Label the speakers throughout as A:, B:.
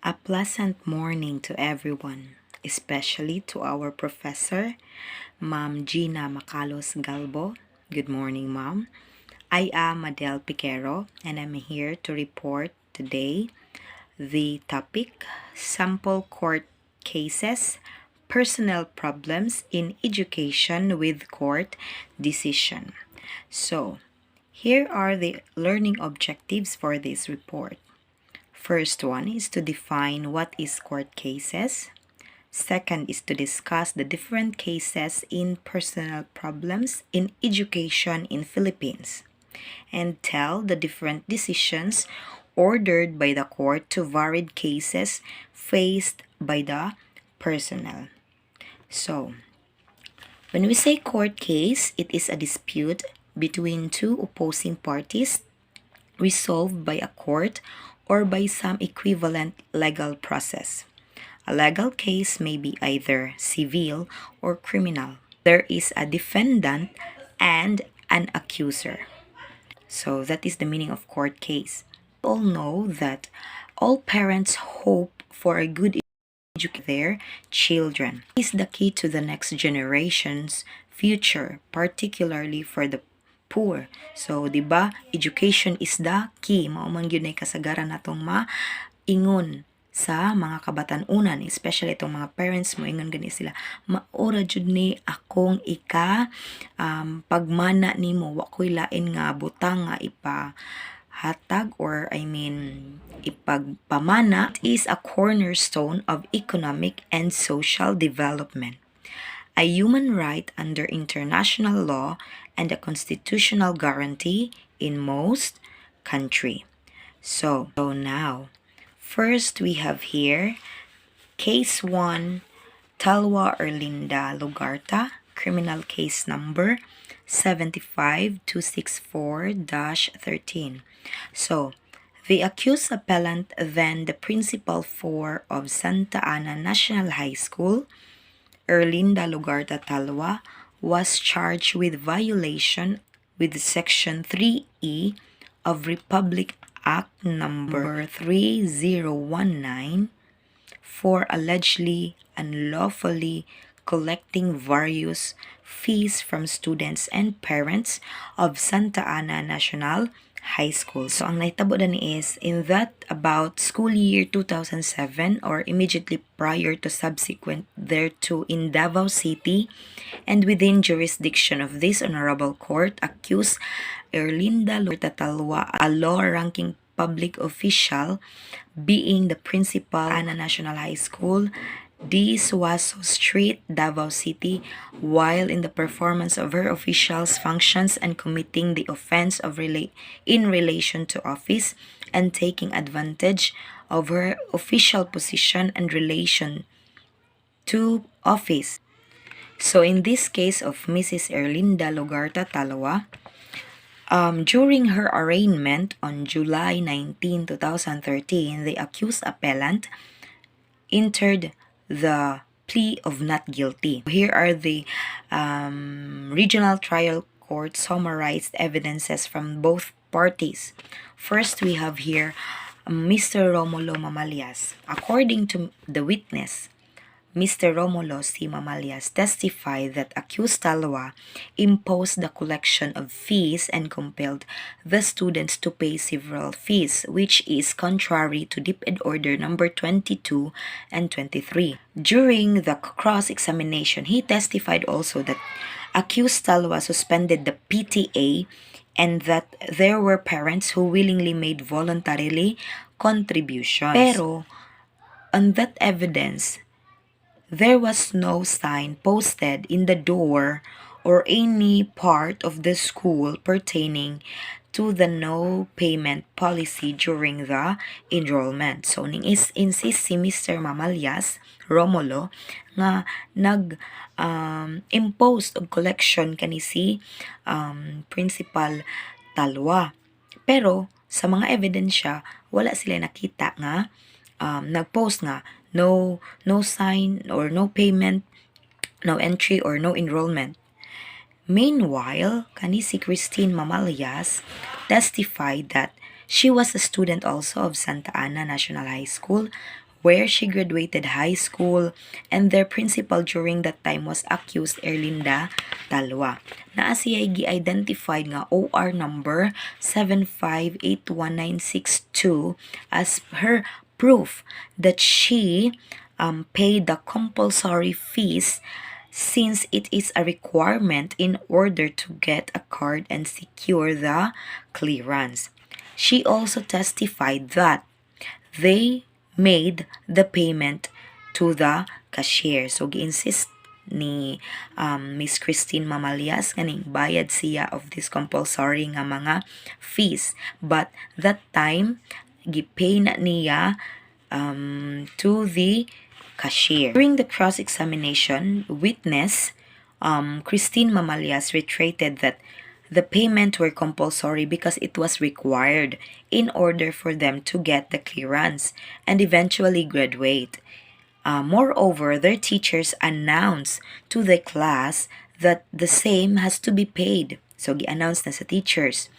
A: A pleasant morning to everyone, especially to our professor, Ma'am Gina Macalos Galbo. Good morning, Ma'am. I am Adele Piquero, and I'm here to report today the topic Sample Court Cases, Personal Problems in Education with Court Decision. So, here are the learning objectives for this report. First one is to define what is court cases. Second is to discuss the different cases in personal problems in education in Philippines and tell the different decisions ordered by the court to varied cases faced by the personnel. So, when we say court case, it is a dispute between two opposing parties resolved by a court or by some equivalent legal process. A legal case may be either civil or criminal. There is a defendant and an accuser. So that is the meaning of court case. We all know that all parents hope for a good education for their children. This is the key to the next generation's future, particularly for the poor. So, di ba, education is the key. Mao man gyud nay kasagaran natong maingon sa mga kabatan-unan, especially itong mga parents mo, ingon gani sila, maura jud ni akong pagmana nimo, wa ko'y lain nga butang nga ipahatag or ipagpamana. It is a cornerstone of economic and social development, a human right under international law and a constitutional guarantee in most country. So now, first we have here case 1, Talwa Erlinda Lugarta, criminal case number 75264-13. So, the accused appellant, then the principal 4 of Santa Ana National High School, Erlinda Lugarta Talwa, was charged with violation with Section 3E of Republic Act number 3019 for allegedly unlawfully collecting various fees from students and parents of Santa Ana National High School. So, ang naitabo na ni is, in that about school year 2007 or immediately prior to subsequent thereto in Davao City and within jurisdiction of this honorable court, accused Erlinda Lugarta Talwa, a low-ranking public official, being the principal Ana National High School, this was Street, Davao City, while in the performance of her officials' functions and committing the offense of in relation to office and taking advantage of her official position and relation to office. So in this case of Mrs. Erlinda Lugarta Talwa, during her arraignment on July 19, 2013, the accused appellant entered the plea of not guilty. Here are the regional trial court summarized evidences from both parties. First, we have here Mr. Romulo Mamalias. According to the witness, Mr. Romulo C. Mamalias testified that accused Talwa imposed the collection of fees and compelled the students to pay several fees, which is contrary to DepEd Order number 22 and 23. During the cross-examination, he testified also that accused Talwa suspended the PTA and that there were parents who willingly made voluntarily contributions. Pero, on that evidence, there was no sign posted in the door or any part of the school pertaining to the no payment policy during the enrollment. So, ning insist si Mr. Mamalias Romulo nga impose og collection kani si Principal Talwa. Pero sa mga ebidensya, wala sila nakita nga nagpost nga no sign or no payment, no entry or no enrollment. Meanwhile, kani si Christine Mamalias testified that she was a student also of Santa Ana National High School where she graduated high school, and their principal during that time was accused Erlinda Talwa. Naa siya gi-identified nga OR number 7581962 as her proof that she paid the compulsory fees since it is a requirement in order to get a card and secure the clearance. She also testified that they made the payment to the cashier. So, gi-insist ni Miss Christine Mamalias kaning bayad siya of this compulsory nga mga fees. But that time, gipay na niya to the cashier. During the cross-examination, witness Christine Mamalias reiterated that the payment were compulsory because it was required in order for them to get the clearance and eventually graduate. Moreover, their teachers announced to the class that the same has to be paid. So, gi-announce na sa teachers.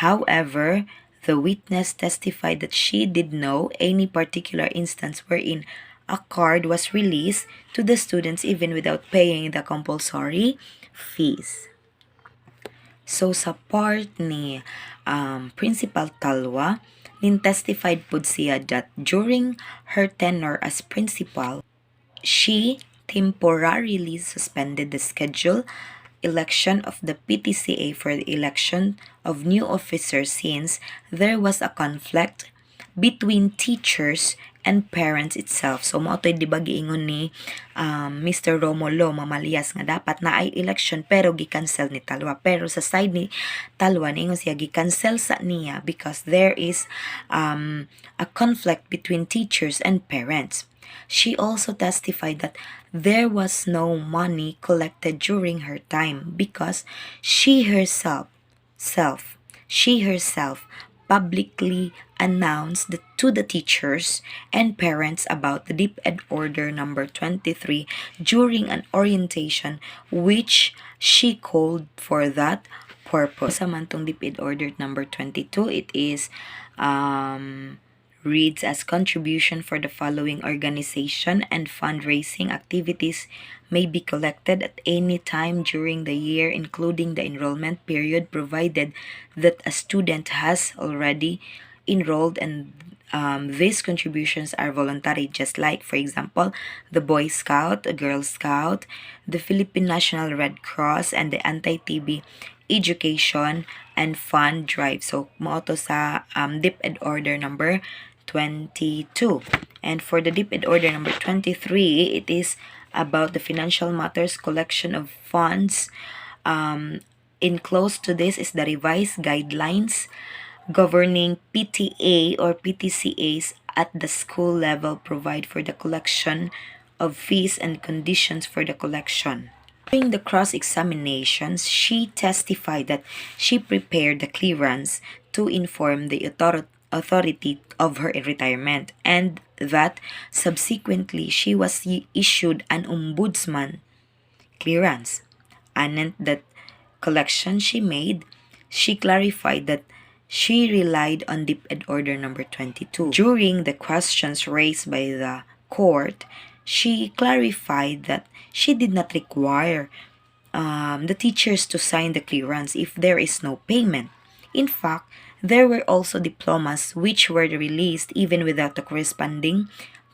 A: However, the witness testified that she did know any particular instance wherein a card was released to the students even without paying the compulsory fees. So, sa part ni Principal Talwa, nin-testified po siya that during her tenure as principal, she temporarily suspended the scheduled election of the PTCA for the election of new officers since there was a conflict between teachers and parents itself. So, mao to'y di ba giingon ni Mr. Romulo Mamalias nga dapat na ay election pero gi-cancel ni Talwa. Pero sa side ni Talwa, niingon siya gi-cancel sa niya because there is a conflict between teachers and parents. She also testified that there was no money collected during her time because she herself publicly announced to the teachers and parents about the DepEd Order number 23 during an orientation which she called for that purpose. Samantong DepEd Order number 22, it is reads as contribution for the following organization and fundraising activities may be collected at any time during the year, including the enrollment period, provided that a student has already enrolled, and these contributions are voluntary, just like, for example, the Boy Scout, the Girl Scout, the Philippine National Red Cross, and the Anti-TB Education and Fund Drive. So, mo to sa DepEd Order number 22. And for the DepEd Order number 23, it is about the financial matters, collection of funds. Enclosed to this is the revised guidelines governing PTA or PTCAs at the school level, provide for the collection of fees and conditions for the collection. During the cross-examinations, she testified that she prepared the clearance to inform the authority of her retirement and that subsequently she was issued an ombudsman clearance. And that collection she made, she clarified that she relied on DepEd Order number 22. During the questions raised by the court, she clarified that she did not require the teachers to sign the clearance if there is no payment. In fact, there were also diplomas which were released even without the corresponding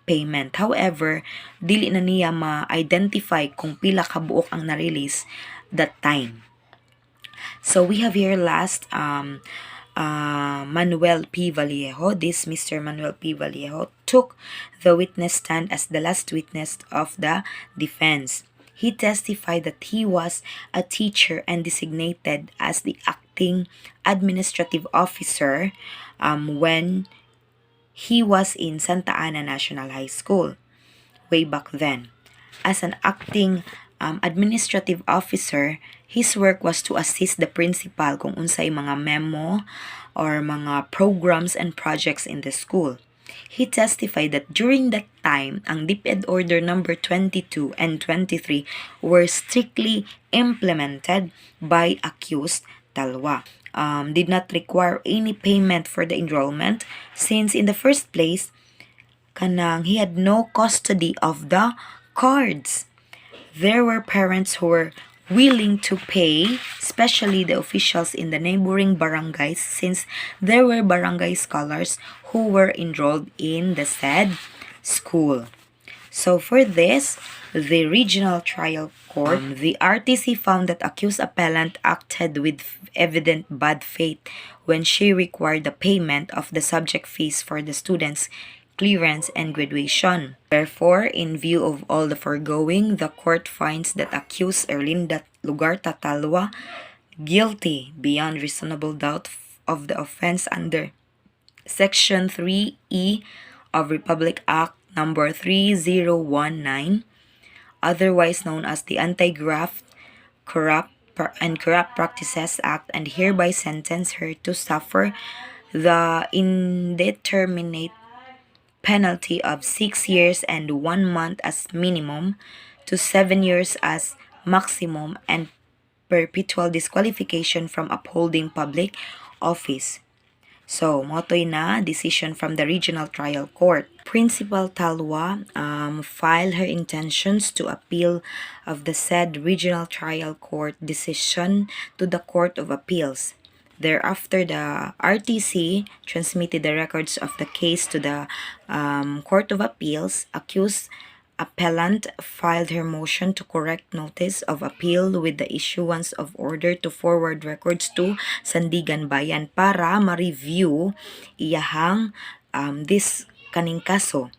A: payment. However, dili na niya ma-identify kung pila ka buok ang na-release that time. So we have here last Manuel P. Vallejo. This Mr. Manuel P. Vallejo took the witness stand as the last witness of the defense. He testified that he was a teacher and designated as the acting administrative officer when he was in Santa Ana National High School way back then. As an acting administrative officer, his work was to assist the principal kung unsay mga memo or mga programs and projects in the school. He testified that during that time, ang DepEd Order number 22 and 23 were strictly implemented by accused Talwa. Did not require any payment for the enrollment since in the first place, he had no custody of the cards. There were parents who were willing to pay, especially the officials in the neighboring barangays, since there were barangay scholars who were enrolled in the said school. So for this, the regional trial court, the RTC found that accused appellant acted with evident bad faith when she required the payment of the subject fees for the students' clearance and graduation. Therefore, in view of all the foregoing, the court finds that accused Erlinda Lugarta Talwa guilty beyond reasonable doubt of the offense under Section 3E of Republic Act number 3019, otherwise known as the Anti-Graft and Corrupt Practices Act, and hereby sentence her to suffer the indeterminate penalty of 6 years and 1 month as minimum to 7 years as maximum and perpetual disqualification from upholding public office. So, motoy na decision from the Regional Trial Court. Principal Talwa filed her intentions to appeal of the said Regional Trial Court decision to the Court of Appeals. Thereafter, the RTC transmitted the records of the case to the Court of Appeals. Accused appellant filed her motion to correct notice of appeal with the issuance of order to forward records to Sandigan Bayan para ma-review iyahang this kaning kaso.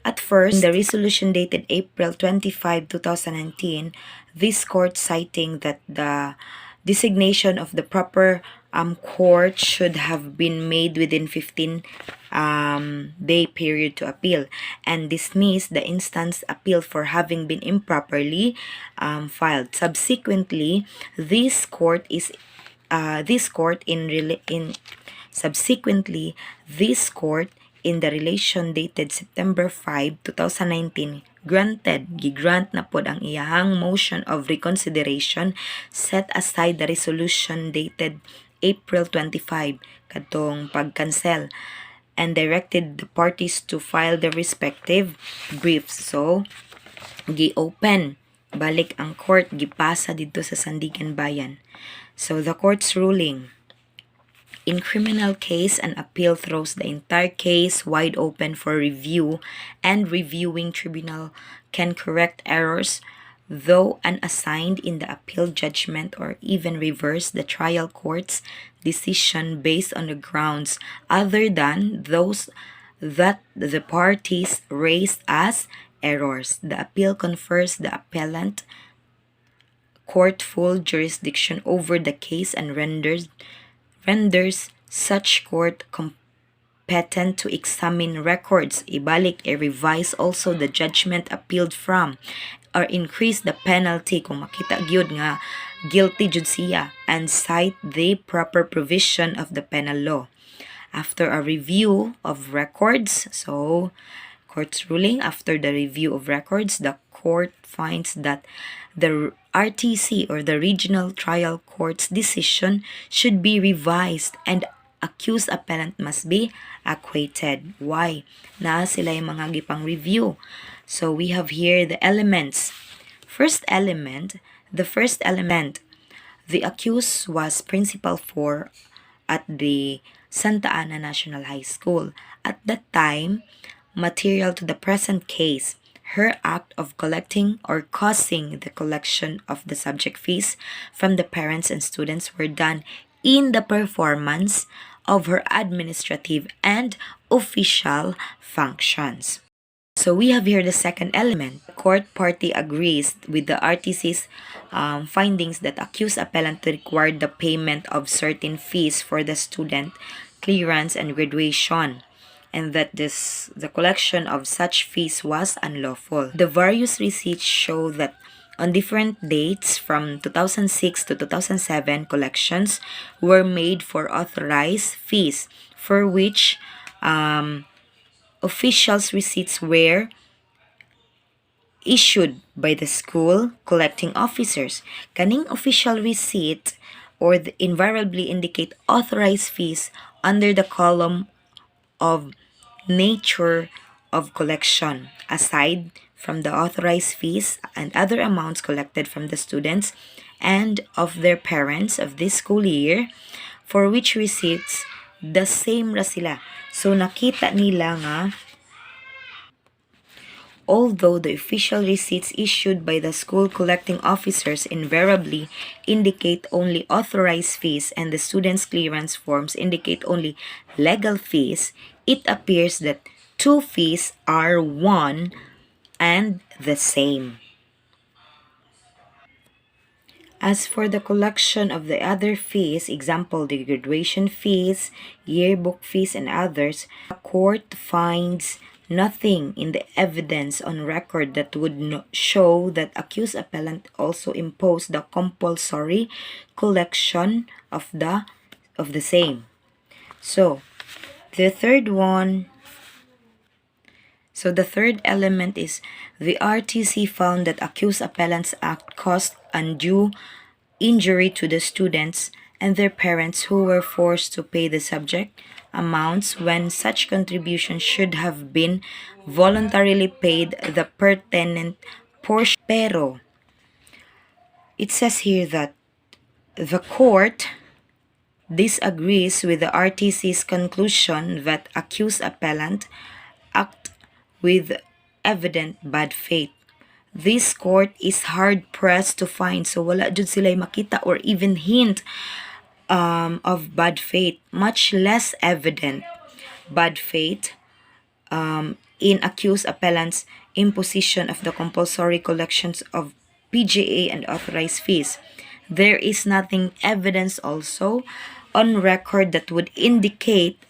A: At first, in the resolution dated April 25, 2019, this court citing that the designation of the proper court should have been made within 15 day period to appeal, and dismissed the instance appeal for having been improperly filed. Subsequently, this court in the relation dated September 5, 2019 gigrant na pod ang iyahang motion of reconsideration, set aside the resolution dated April 25 kadtong pag-cancel, and directed the parties to file their respective briefs. So, gi-open balik ang court, gipasa dito sa Sandigan Bayan. So, the court's ruling. In criminal case, an appeal throws the entire case wide open for review, and reviewing tribunal can correct errors, though unassigned in the appeal judgment, or even reverse the trial court's decision based on the grounds other than those that the parties raised as errors. The appeal confers the appellant court full jurisdiction over the case and renders such court competent to examine records, revise also the judgment appealed from, or increase the penalty kung makita gyud nga guilty jud siya, and cite the proper provision of the penal law. After a review of records, so court's ruling, after the review of records, the court finds that the RTC or the Regional Trial Court's decision should be revised and accused appellant must be acquitted. Why? Na sila yung mga gipang review. So we have here the elements. The first element, the accused was principal 4 at the Santa Ana National High School. At that time, material to the present case, her act of collecting or causing the collection of the subject fees from the parents and students were done in the performance of her administrative and official functions. So we have here the second element. The court party agrees with the RTC's findings that accused appellant required the payment of certain fees for the student clearance and graduation, and that the collection of such fees was unlawful. The various receipts show that on different dates from 2006 to 2007, collections were made for authorized fees, for which officials' receipts were issued by the school collecting officers. Kaning official receipt invariably indicate authorized fees under the column of nature of collection, aside from the authorized fees and other amounts collected from the students and of their parents of this school year, for which receipts the same ra sila. So nakita nila nga although the official receipts issued by the school collecting officers invariably indicate only authorized fees and the students' clearance forms indicate only legal fees, it appears that two fees are one and the same. As for the collection of the other fees, example, the graduation fees, yearbook fees, and others, the court finds nothing in the evidence on record that would show that accused appellant also imposed the compulsory collection of the same. So, the third one So the third element is the RTC found that accused appellant's act caused undue injury to the students and their parents who were forced to pay the subject amounts when such contributions should have been voluntarily paid the pertinent portion. Pero, it says here that the court disagrees with the RTC's conclusion that accused appellant act with evident bad faith. This court is hard-pressed to find, so wala jud sila makita or even hint of bad faith, much less evident bad faith in accused appellant's imposition of the compulsory collections of PGA and authorized fees. There is nothing evidence also on record that would indicate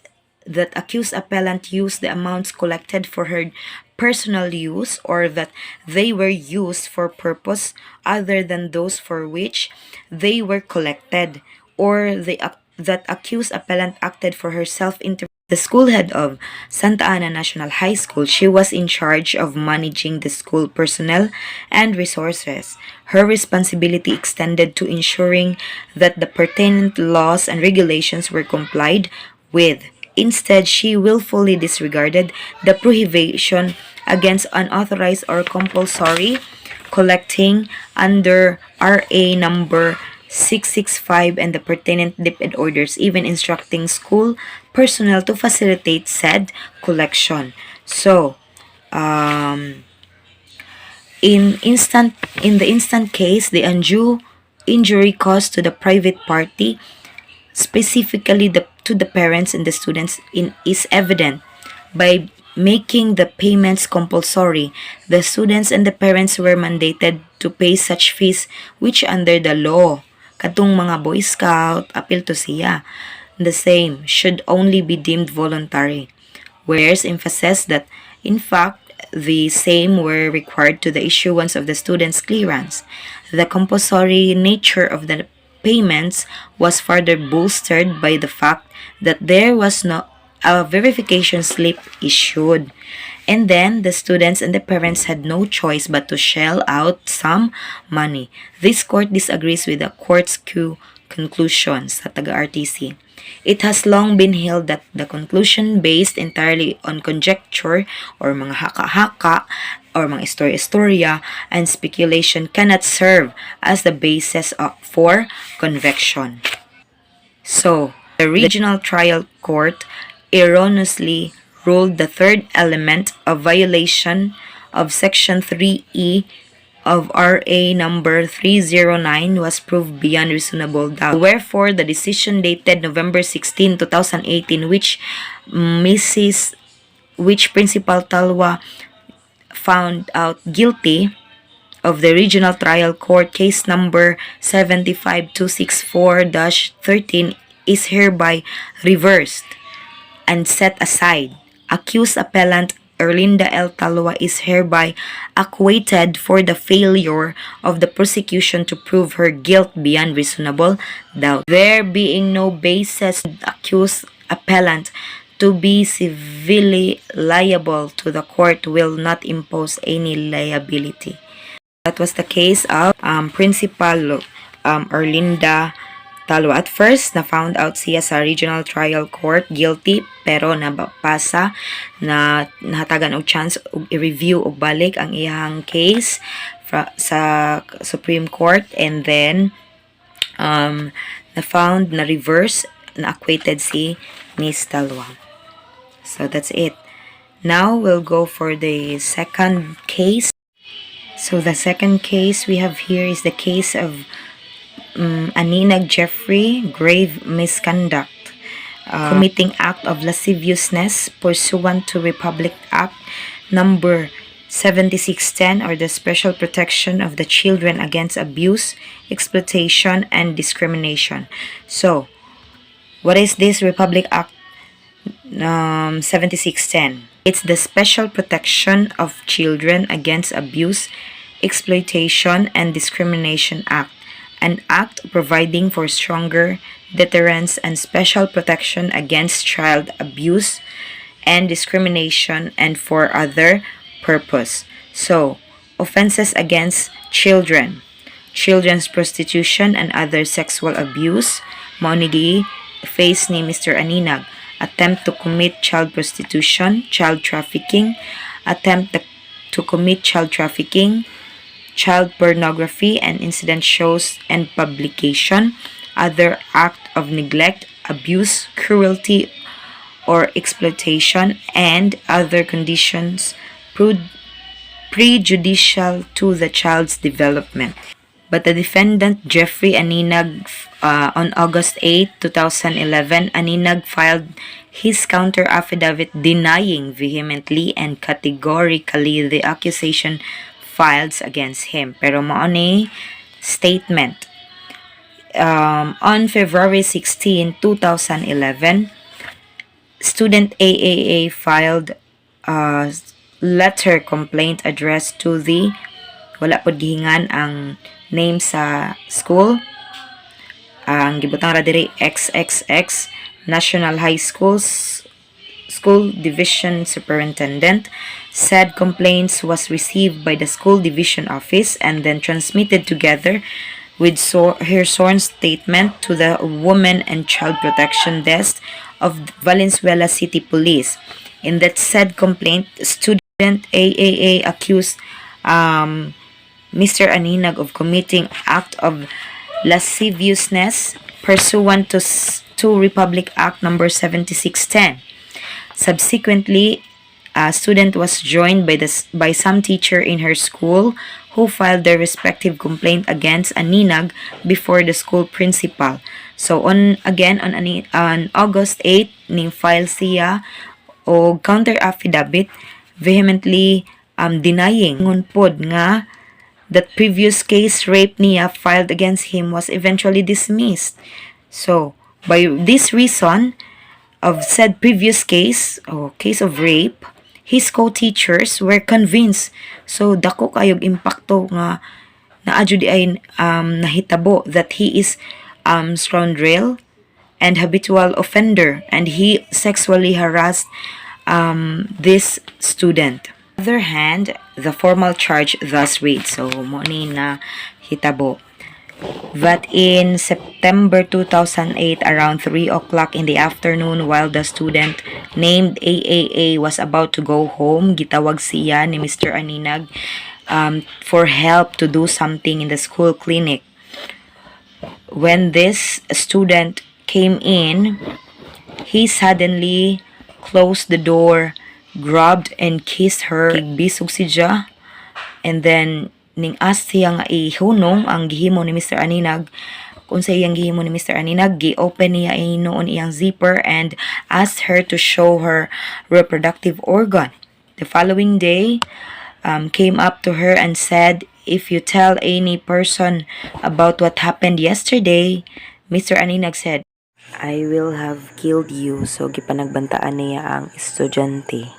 A: that accused appellant used the amounts collected for her personal use or that they were used for purpose other than those for which they were collected, or that accused appellant acted for her self-interest. The school head of Santa Ana National High School, she was in charge of managing the school personnel and resources. Her responsibility extended to ensuring that the pertinent laws and regulations were complied with. Instead, she willfully disregarded the prohibition against unauthorized or compulsory collecting under RA number 665 and the pertinent DepEd orders, even instructing school personnel to facilitate said collection. So, in the instant case, the undue injury caused to the private party, specifically to the parents and the students, is evident by making the payments compulsory. The students and the parents were mandated to pay such fees which under the law, katong mga Boy Scout, appeal to siya, the same should only be deemed voluntary. Whereas emphasis that in fact the same were required to the issuance of the student's clearance. The compulsory nature of the payments was further bolstered by the fact that there was no a verification slip issued. And then, the students and the parents had no choice but to shell out some money. This court disagrees with the court's conclusions sa taga-RTC. It has long been held that the conclusion based entirely on conjecture or mga haka-haka or mga istorya-istorya and speculation cannot serve as the basis for conviction. So, the regional trial court erroneously ruled the third element of violation of Section 3E of RA number 309 was proved beyond reasonable doubt. Wherefore, the decision dated November 16, 2018, which Principal Talwa found out guilty of the Regional Trial Court case number 75264-13 is hereby reversed and set aside. Accused appellant Erlinda L. Talwa is hereby acquitted for the failure of the prosecution to prove her guilt beyond reasonable doubt. There being no basis to accuse appellant to be civilly liable to the court will not impose any liability. That was the case of Principal Erlinda Talo. At first, na-found out siya sa Regional Trial Court guilty, pero nabapasa na nahatagan og chance og i-review og balik ang iyang case sa Supreme Court, and then na-found na reverse na acquitted si Miss Talwa. So that's it. Now we'll go for the second case. So the second case we have here is the case of Aninag Jeffrey, grave misconduct, committing act of lasciviousness pursuant to Republic Act number 7610, or the Special Protection of the Children Against Abuse, Exploitation, and Discrimination. So, what is this Republic Act 7610? It's the Special Protection of Children Against Abuse, Exploitation, and Discrimination Act, an act providing for stronger deterrence and special protection against child abuse and discrimination, and for other purpose. So, offenses against children, children's prostitution, and other sexual abuse, mao ni face ni Mr. Aninag: attempt to commit child prostitution, child trafficking, attempt to commit child trafficking, child pornography and incident shows and publication, other act of neglect, abuse, cruelty, or exploitation, and other conditions prejudicial to the child's development. But the defendant, Jeffrey Aninag, on August 8, 2011, Aninag filed his counter affidavit denying vehemently and categorically the accusation filed against him. Pero mao ni statement. On February 16, 2011, student AAA filed a letter complaint addressed to the, wala pod gihingan ang name sa school, ang gibutang ra diri XXX National High School Division Superintendent. Said complaints was received by the school division office and then transmitted together with her sworn statement to the Women and Child Protection Desk of Valenzuela City Police. In that said complaint, student AAA accused Mr. Aninag of committing act of lasciviousness pursuant to Republic Act number 7610. Subsequently, a student was joined by some teacher in her school who filed their respective complaint against Aninag before the school principal. So on August 8, ning file siya o counter affidavit vehemently denying pod nga that previous case rape niya filed against him was eventually dismissed. So by this reason of said previous case o case of rape, his co-teachers were convinced. So dako kayog impacto nga naadyo di ay nahitabo that he is scoundrel and habitual offender and he sexually harassed this student. On the other hand, the formal charge thus reads, so mo ni na hitabo, that in September 2008, around 3 o'clock in the afternoon, while the student named AAA was about to go home, gitawag siya ni Mr. Aninag for help to do something in the school clinic. When this student came in, he suddenly closed the door, grabbed and kissed her, bisog siya, and then ning ask siya nga ihunong ang gihimo ni Mr. Aninag. Kung sa iyang gihimo ni Mr. Aninag, gi-open niya noon iyang zipper and asked her to show her reproductive organ. The following day, came up to her and said, "If you tell any person about what happened yesterday," Mr. Aninag said, "I will have killed you." So gipanagbantaan niya ang estudyante.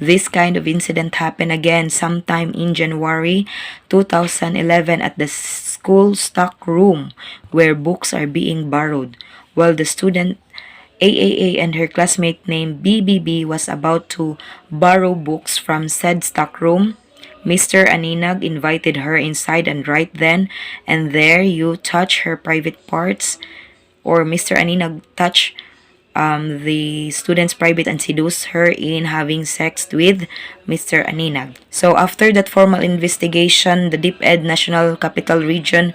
A: This kind of incident happened again sometime in January 2011 at the school stock room where books are being borrowed. While the student AAA and her classmate named BBB was about to borrow books from said stock room, Mr. Aninag invited her inside, and right then and there you touch her private parts, or Mr. Aninag touch the student's private and seduce her in having sex with Mr. Aninag. So after that formal investigation, the DepEd National Capital Region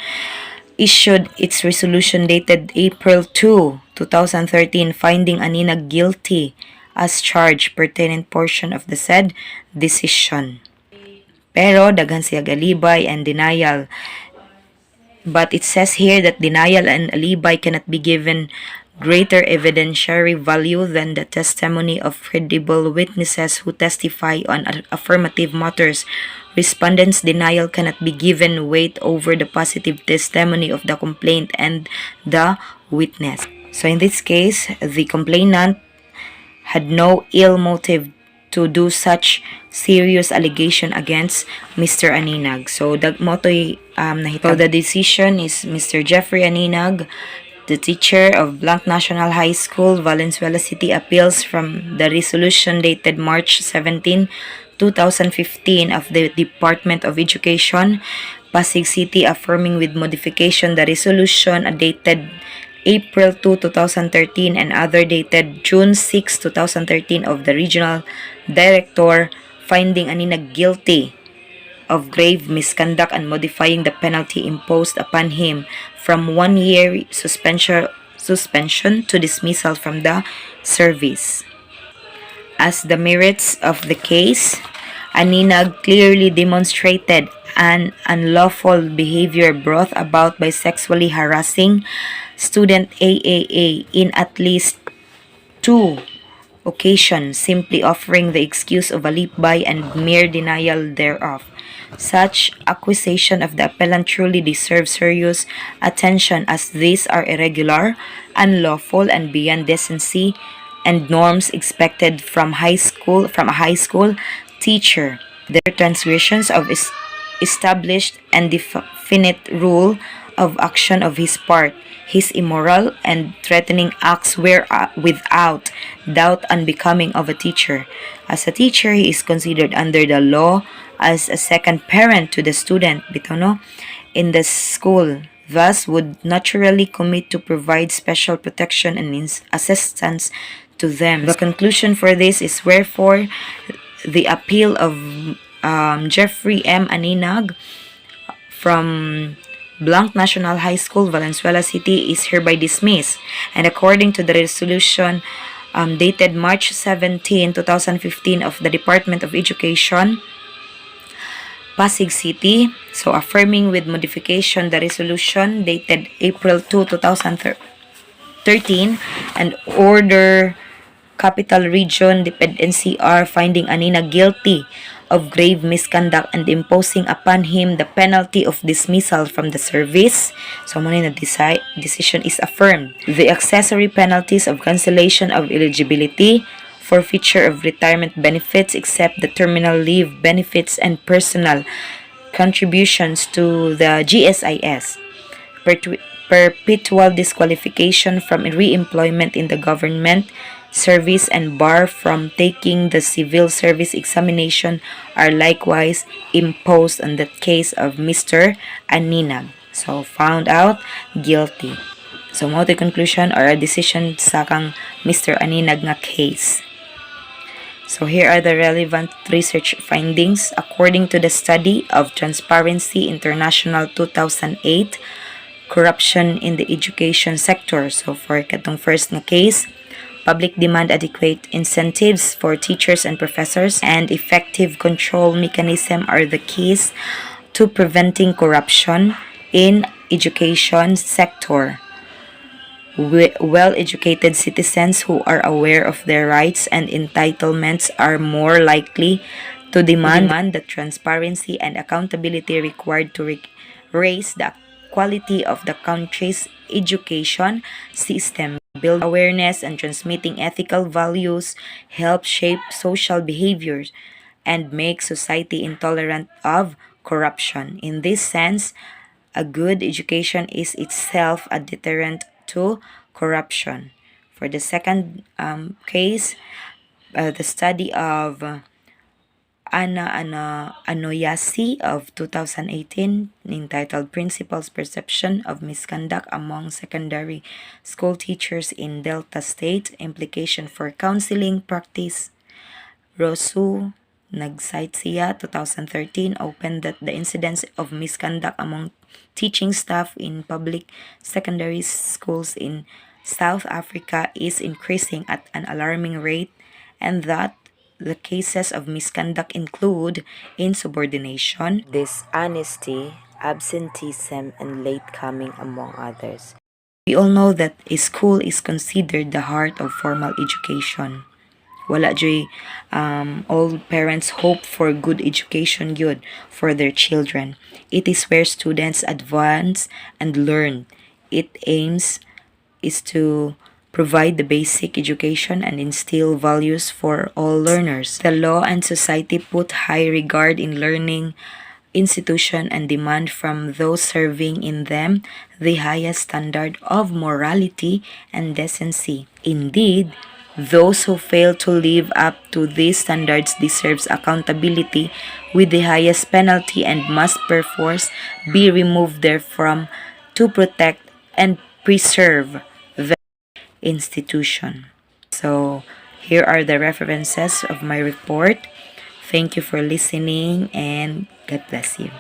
A: issued its resolution dated April 2, 2013, finding Aninag guilty as charged pertinent portion of the said decision. Pero daghan siya galibay and denial. But it says here that denial and alibi cannot be given greater evidentiary value than the testimony of credible witnesses who testify on affirmative matters. Respondent's denial cannot be given weight over the positive testimony of the complainant and the witness. So in this case, the complainant had no ill motive to do such serious allegation against Mr. Aninag. So, nahitaw the decision is Mr. Jeffrey Aninag, the teacher of Blanc National High School, Valenzuela City, appeals from the resolution dated March 17, 2015 of the Department of Education, Pasig City, affirming with modification the resolution dated April 2, 2013 and other dated June 6, 2013 of the Regional Director, finding Aninag guilty of grave misconduct and modifying the penalty imposed upon him from 1 year suspension to dismissal from the service. As the merits of the case, Aninag clearly demonstrated an unlawful behavior brought about by sexually harassing student AAA in at least 2 occasions, simply offering the excuse of alibi and mere denial thereof. Such accusation of the appellant truly deserves serious attention, as these are irregular, unlawful, and beyond decency and norms expected from a high school teacher. Their transgressions of established and definite rule of action of his part. His immoral and threatening acts were without doubt unbecoming of a teacher. As a teacher, he is considered under the law as a second parent to the student, in the school, thus would naturally commit to provide special protection and assistance to them. The conclusion for this is wherefore the appeal of Jeffrey M. Aninag from Blanc National High School, Valenzuela City, is hereby dismissed. And according to the resolution dated March 17, 2015 of the Department of Education, Pasig City, so affirming with modification the resolution dated April 2, 2013, and order Capital Region, DepEd NCR, finding Aninag guilty of grave misconduct and imposing upon him the penalty of dismissal from the service. So, muna na decision is affirmed. The accessory penalties of cancellation of eligibility, forfeiture of retirement benefits except the terminal leave benefits and personal contributions to the GSIS, perpetual disqualification from re-employment in the government service, and bar from taking the civil service examination are likewise imposed on the case of Mr. Aninag. So, found out guilty. So, mo the conclusion or a decision sa kang Mr. Aninag nga case. So, here are the relevant research findings. According to the study of Transparency International 2008, corruption in the education sector. So, for katong first na case, public demand adequate incentives for teachers and professors and effective control mechanism are the keys to preventing corruption in education sector. Well-educated citizens who are aware of their rights and entitlements are more likely to demand the transparency and accountability required to raise the quality of the country's education system. Build awareness and transmitting ethical values help shape social behaviors and make society intolerant of corruption. In this sense, a good education is itself a deterrent to corruption. For the second case, the study of Anoyasi of 2018 entitled Principal's Perception of Misconduct Among Secondary School Teachers in Delta State, Implication for Counseling Practice. Rosu nag-cite siya 2013 opened that the incidence of misconduct among teaching staff in public secondary schools in South Africa is increasing at an alarming rate, and that the cases of misconduct include insubordination, dishonesty, absenteeism, and late coming, among others. We all know that a school is considered the heart of formal education. Wala joy all parents hope for good education good for their children. It is where students advance and learn. It aims is to provide the basic education and instill values for all learners. The law and society put high regard in learning institution and demand from those serving in them the highest standard of morality and decency. Indeed, those who fail to live up to these standards deserves accountability with the highest penalty and must perforce be removed therefrom to protect and preserve the institution. So, here are the references of my report. Thank you for listening and God bless you.